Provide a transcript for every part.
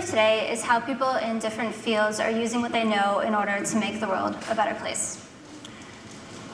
today is how people in different fields are using what they know in order to make the world a better place.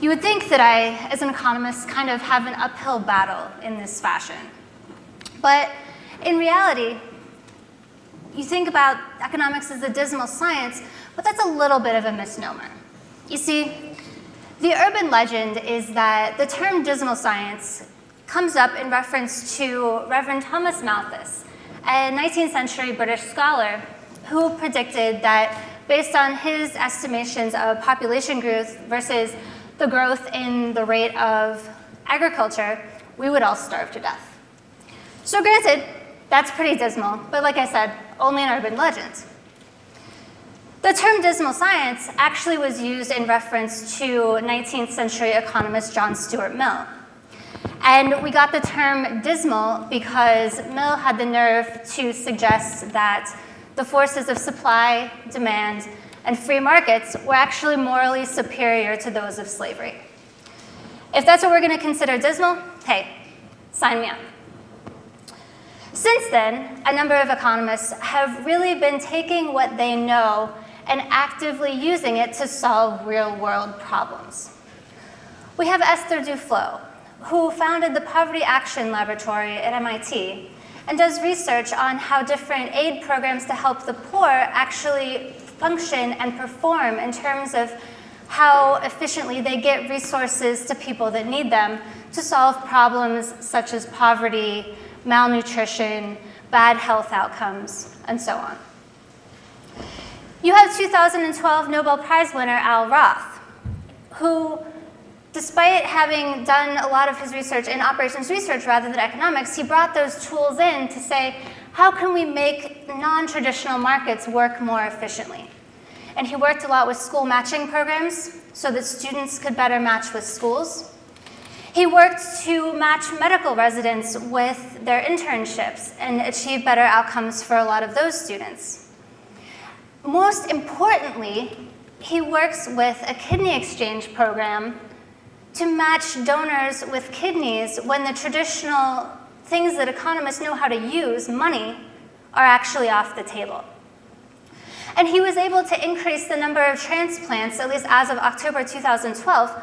You would think that I, as an economist, kind of have an uphill battle in this fashion. But in reality, you think about economics as a dismal science, but that's a little bit of a misnomer. You see, the urban legend is that the term dismal science comes up in reference to Reverend Thomas Malthus, a 19th century British scholar who predicted that based on his estimations of population growth versus the growth in the rate of agriculture, we would all starve to death. So granted, that's pretty dismal, but like I said, only an urban legend. The term dismal science actually was used in reference to 19th century economist John Stuart Mill. And we got the term dismal because Mill had the nerve to suggest that the forces of supply, demand, and free markets were actually morally superior to those of slavery. If that's what we're going to consider dismal, hey, sign me up. Since then, a number of economists have really been taking what they know and actively using it to solve real-world problems. We have Esther Duflo, who founded the Poverty Action Laboratory at MIT and does research on how different aid programs to help the poor actually function and perform in terms of how efficiently they get resources to people that need them to solve problems such as poverty, malnutrition, bad health outcomes, and so on. You have 2012 Nobel Prize winner Al Roth, who, despite having done a lot of his research in operations research rather than economics, he brought those tools in to say, how can we make non-traditional markets work more efficiently? And he worked a lot with school matching programs so that students could better match with schools. He worked to match medical residents with their internships and achieve better outcomes for a lot of those students. Most importantly, he works with a kidney exchange program to match donors with kidneys when the traditional things that economists know how to use, money, are actually off the table. And he was able to increase the number of transplants, at least as of October 2012,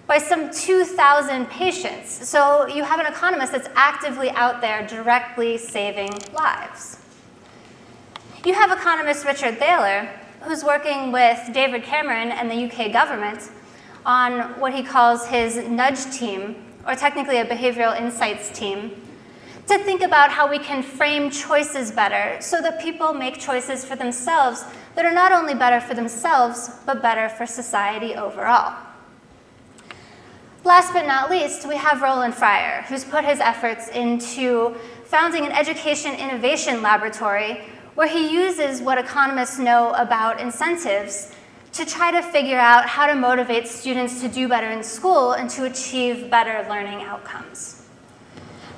by some 2,000 patients. So you have an economist that's actively out there directly saving lives. You have economist Richard Thaler, who's working with David Cameron and the UK government on what he calls his nudge team, or technically a behavioral insights team, to think about how we can frame choices better so that people make choices for themselves that are not only better for themselves, but better for society overall. Last but not least, we have Roland Fryer, who's put his efforts into founding an education innovation laboratory where he uses what economists know about incentives to try to figure out how to motivate students to do better in school and to achieve better learning outcomes.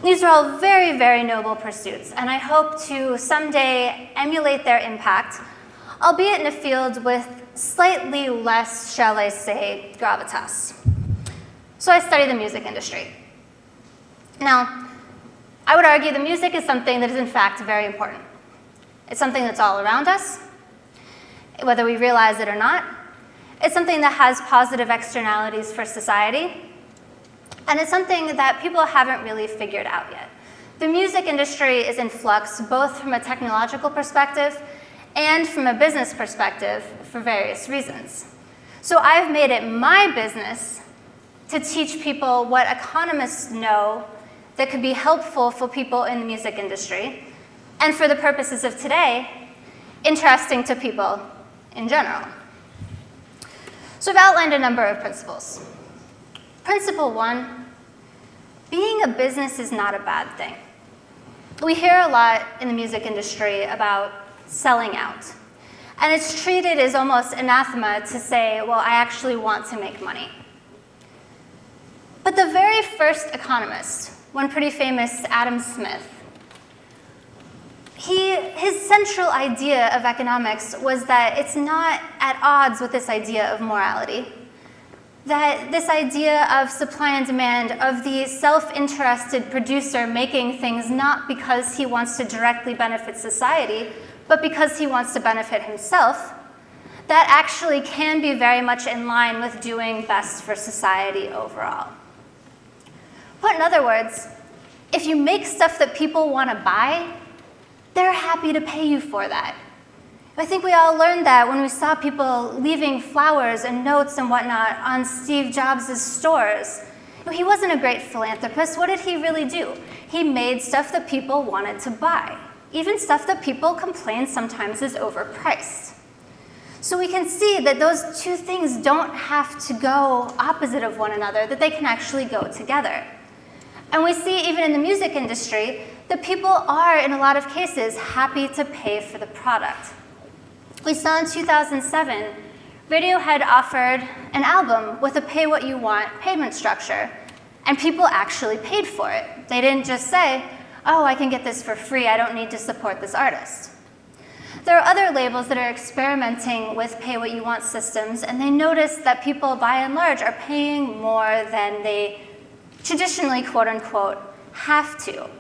These are all very, very noble pursuits, and I hope to someday emulate their impact, albeit in a field with slightly less, shall I say, gravitas. So I study the music industry. Now, I would argue the music is something that is in fact very important. It's something that's all around us, whether we realize it or not. It's something that has positive externalities for society, and it's something that people haven't really figured out yet. The music industry is in flux, both from a technological perspective and from a business perspective for various reasons. So I've made it my business to teach people what economists know that could be helpful for people in the music industry, and for the purposes of today, interesting to people in general. So I've outlined a number of principles. Principle one, being a business is not a bad thing. We hear a lot in the music industry about selling out. And it's treated as almost anathema to say, well, I actually want to make money. But the very first economist, one pretty famous Adam Smith, his central idea of economics was that it's not at odds with this idea of morality. That this idea of supply and demand, of the self-interested producer making things not because he wants to directly benefit society, but because he wants to benefit himself, that actually can be very much in line with doing best for society overall. Put in other words, if you make stuff that people want to buy, they're happy to pay you for that. I think we all learned that when we saw people leaving flowers and notes and whatnot on Steve Jobs' stores. He wasn't a great philanthropist. What did he really do? He made stuff that people wanted to buy, even stuff that people complain sometimes is overpriced. So we can see that those two things don't have to go opposite of one another, that they can actually go together. And we see even in the music industry that people are, in a lot of cases, happy to pay for the product. We saw in 2007, Radiohead offered an album with a pay-what-you-want payment structure, and people actually paid for it. They didn't just say, oh, I can get this for free, I don't need to support this artist. There are other labels that are experimenting with pay-what-you-want systems, and they notice that people, by and large, are paying more than they traditionally, quote-unquote, have to.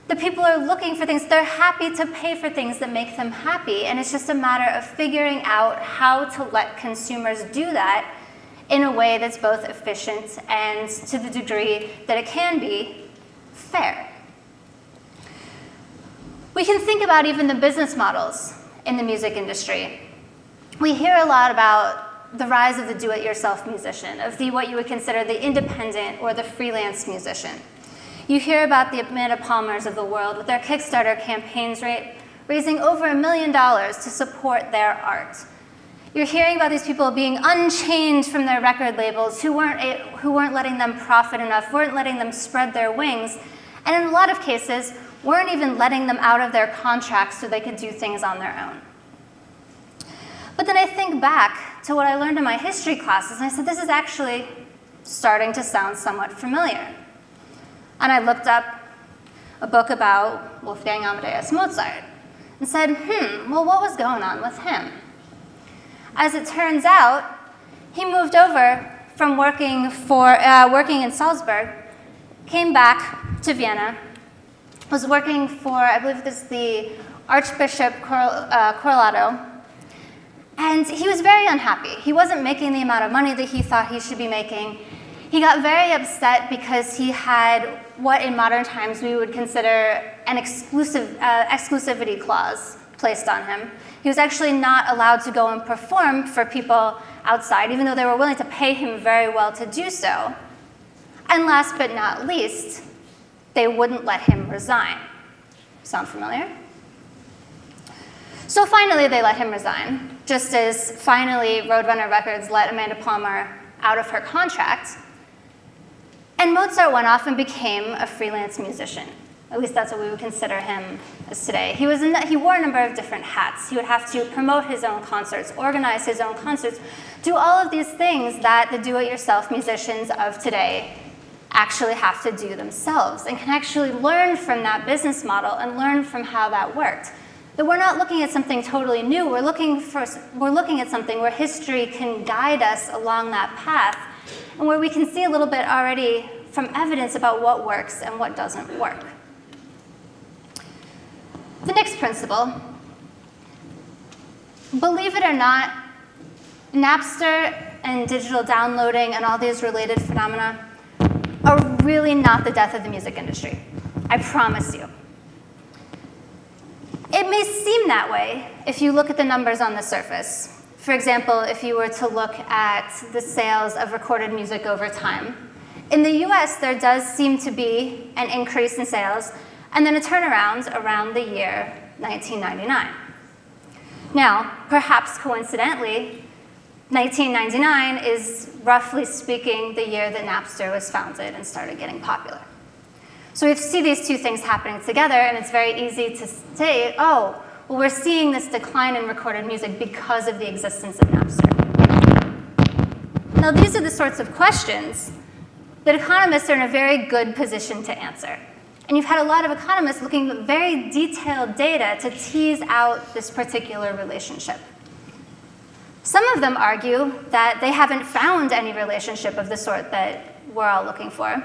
The people are looking for things, they're happy to pay for things that make them happy, and it's just a matter of figuring out how to let consumers do that in a way that's both efficient and, to the degree that it can be, fair. We can think about even the business models in the music industry. We hear a lot about the rise of the do-it-yourself musician, of what you would consider the independent or the freelance musician. You hear about the Amanda Palmers of the world with their Kickstarter campaigns raising over $1 million to support their art. You're hearing about these people being unchained from their record labels who weren't letting them profit enough, weren't letting them spread their wings, and in a lot of cases, weren't even letting them out of their contracts so they could do things on their own. But then I think back to what I learned in my history classes, and I said, this is actually starting to sound somewhat familiar. And I looked up a book about Wolfgang Amadeus Mozart and said, well, what was going on with him? As it turns out, he moved over from working in Salzburg, came back to Vienna, was working for, I believe this is the Archbishop Corrado, and he was very unhappy. He wasn't making the amount of money that he thought he should be making. He got very upset because he had what in modern times we would consider an exclusivity clause placed on him. He was actually not allowed to go and perform for people outside, even though they were willing to pay him very well to do so. And last but not least, they wouldn't let him resign. Sound familiar? So finally, they let him resign, just as finally Roadrunner Records let Amanda Palmer out of her contract. And Mozart went off and became a freelance musician. At least that's what we would consider him as today. He wore a number of different hats. He would have to promote his own concerts, organize his own concerts, do all of these things that the do-it-yourself musicians of today actually have to do themselves and can actually learn from that business model and learn from how that worked. That we're not looking at something totally new. We're looking at something where history can guide us along that path and where we can see a little bit already from evidence about what works and what doesn't work. The next principle, believe it or not, Napster and digital downloading and all these related phenomena are really not the death of the music industry. I promise you. It may seem that way if you look at the numbers on the surface. For example, if you were to look at the sales of recorded music over time. In the US, there does seem to be an increase in sales and then a turnaround around the year 1999. Now, perhaps coincidentally, 1999 is, roughly speaking, the year that Napster was founded and started getting popular. So we see these two things happening together, and it's very easy to say, oh, well, we're seeing this decline in recorded music because of the existence of Napster. Now, these are the sorts of questions that economists are in a very good position to answer. And you've had a lot of economists looking at very detailed data to tease out this particular relationship. Some of them argue that they haven't found any relationship of the sort that we're all looking for.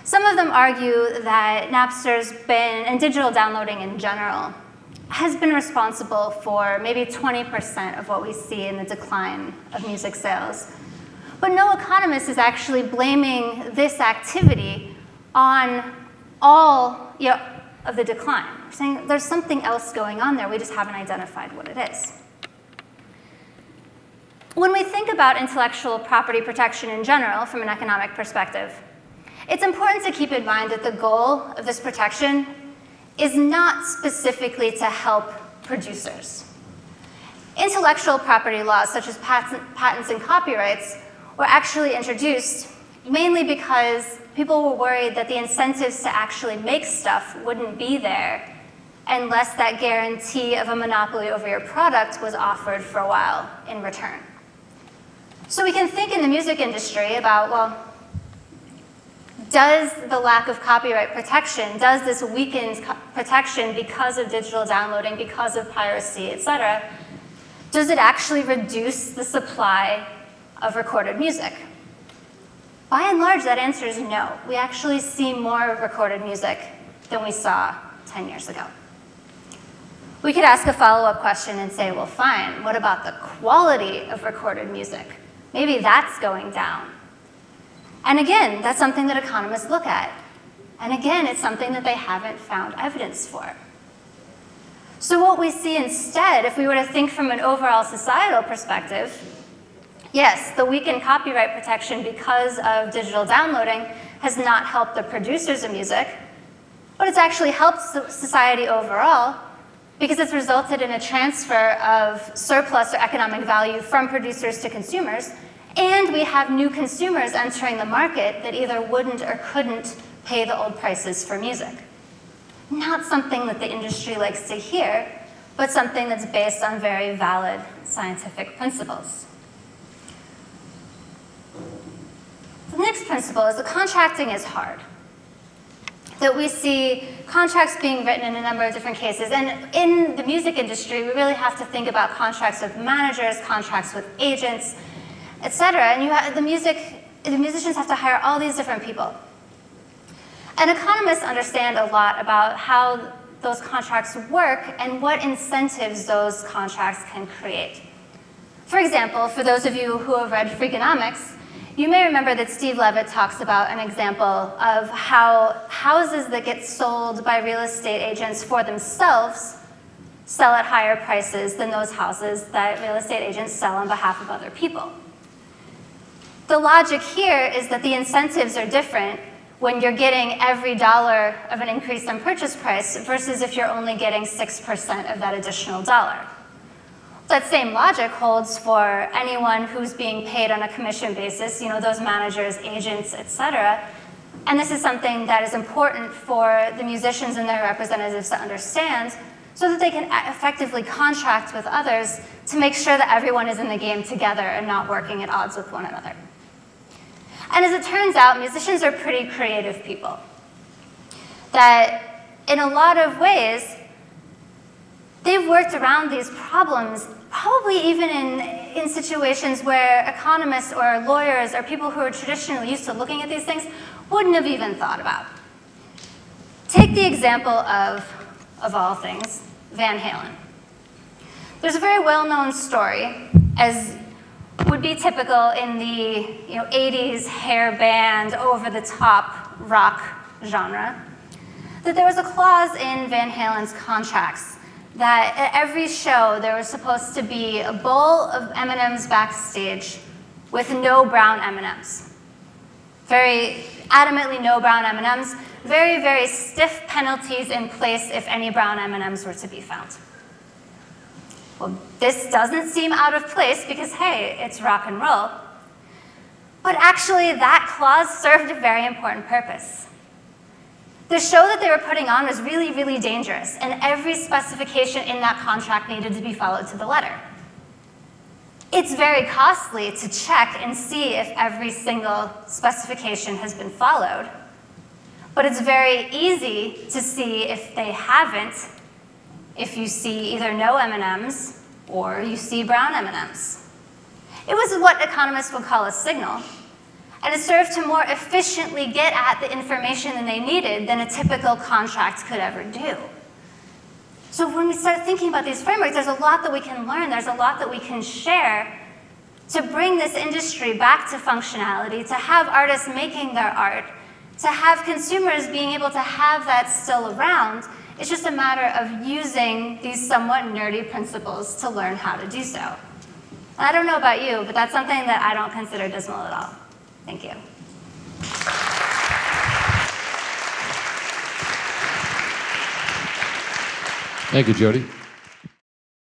Some of them argue that Napster's been, and digital downloading in general, has been responsible for maybe 20% of what we see in the decline of music sales. But no economist is actually blaming this activity on all of the decline. We're saying there's something else going on there, we just haven't identified what it is. When we think about intellectual property protection in general from an economic perspective, it's important to keep in mind that the goal of this protection is not specifically to help producers. Intellectual property laws, such as patents and copyrights, were actually introduced mainly because people were worried that the incentives to actually make stuff wouldn't be there unless that guarantee of a monopoly over your product was offered for a while in return. So we can think in the music industry about, well, does the lack of copyright protection, does this weakened protection because of digital downloading, because of piracy, et cetera, does it actually reduce the supply of recorded music? By and large, that answer is no. We actually see more recorded music than we saw 10 years ago. We could ask a follow-up question and say, well, fine, what about the quality of recorded music? Maybe that's going down. And again, that's something that economists look at. And again, it's something that they haven't found evidence for. So what we see instead, if we were to think from an overall societal perspective, yes, the weakened copyright protection because of digital downloading has not helped the producers of music, but it's actually helped society overall because it's resulted in a transfer of surplus or economic value from producers to consumers, and we have new consumers entering the market that either wouldn't or couldn't pay the old prices for music. Not something that the industry likes to hear, but something that's based on very valid scientific principles. The next principle is that contracting is hard. That we see contracts being written in a number of different cases. And in the music industry, we really have to think about contracts with managers, contracts with agents, et cetera. And the musicians have to hire all these different people. And economists understand a lot about how those contracts work and what incentives those contracts can create. For example, for those of you who have read Freakonomics, you may remember that Steve Levitt talks about an example of how houses that get sold by real estate agents for themselves sell at higher prices than those houses that real estate agents sell on behalf of other people. The logic here is that the incentives are different when you're getting every dollar of an increase in purchase price versus if you're only getting 6% of that additional dollar. That same logic holds for anyone who's being paid on a commission basis, those managers, agents, et cetera. And this is something that is important for the musicians and their representatives to understand so that they can effectively contract with others to make sure that everyone is in the game together and not working at odds with one another. And as it turns out, musicians are pretty creative people. That in a lot of ways, they've worked around these problems, probably even in situations where economists or lawyers or people who are traditionally used to looking at these things wouldn't have even thought about. Take the example of all things, Van Halen. There's a very well-known story, as would be typical in the 80s hair band, over-the-top rock genre, that there was a clause in Van Halen's contracts that at every show there was supposed to be a bowl of M&Ms backstage with no brown M&Ms. Very adamantly no brown M&Ms. Very, very stiff penalties in place if any brown M&Ms were to be found. Well, this doesn't seem out of place because, hey, it's rock and roll. But actually, that clause served a very important purpose. The show that they were putting on was really, really dangerous, and every specification in that contract needed to be followed to the letter. It's very costly to check and see if every single specification has been followed, but it's very easy to see if they haven't, if you see either no M&Ms or you see brown M&Ms. It was what economists would call a signal, and it served to more efficiently get at the information that they needed than a typical contract could ever do. So when we start thinking about these frameworks, there's a lot that we can learn, there's a lot that we can share to bring this industry back to functionality, to have artists making their art, to have consumers being able to have that still around. It's just a matter of using these somewhat nerdy principles to learn how to do so. And I don't know about you, but that's something that I don't consider dismal at all. Thank you. Thank you, Jodi.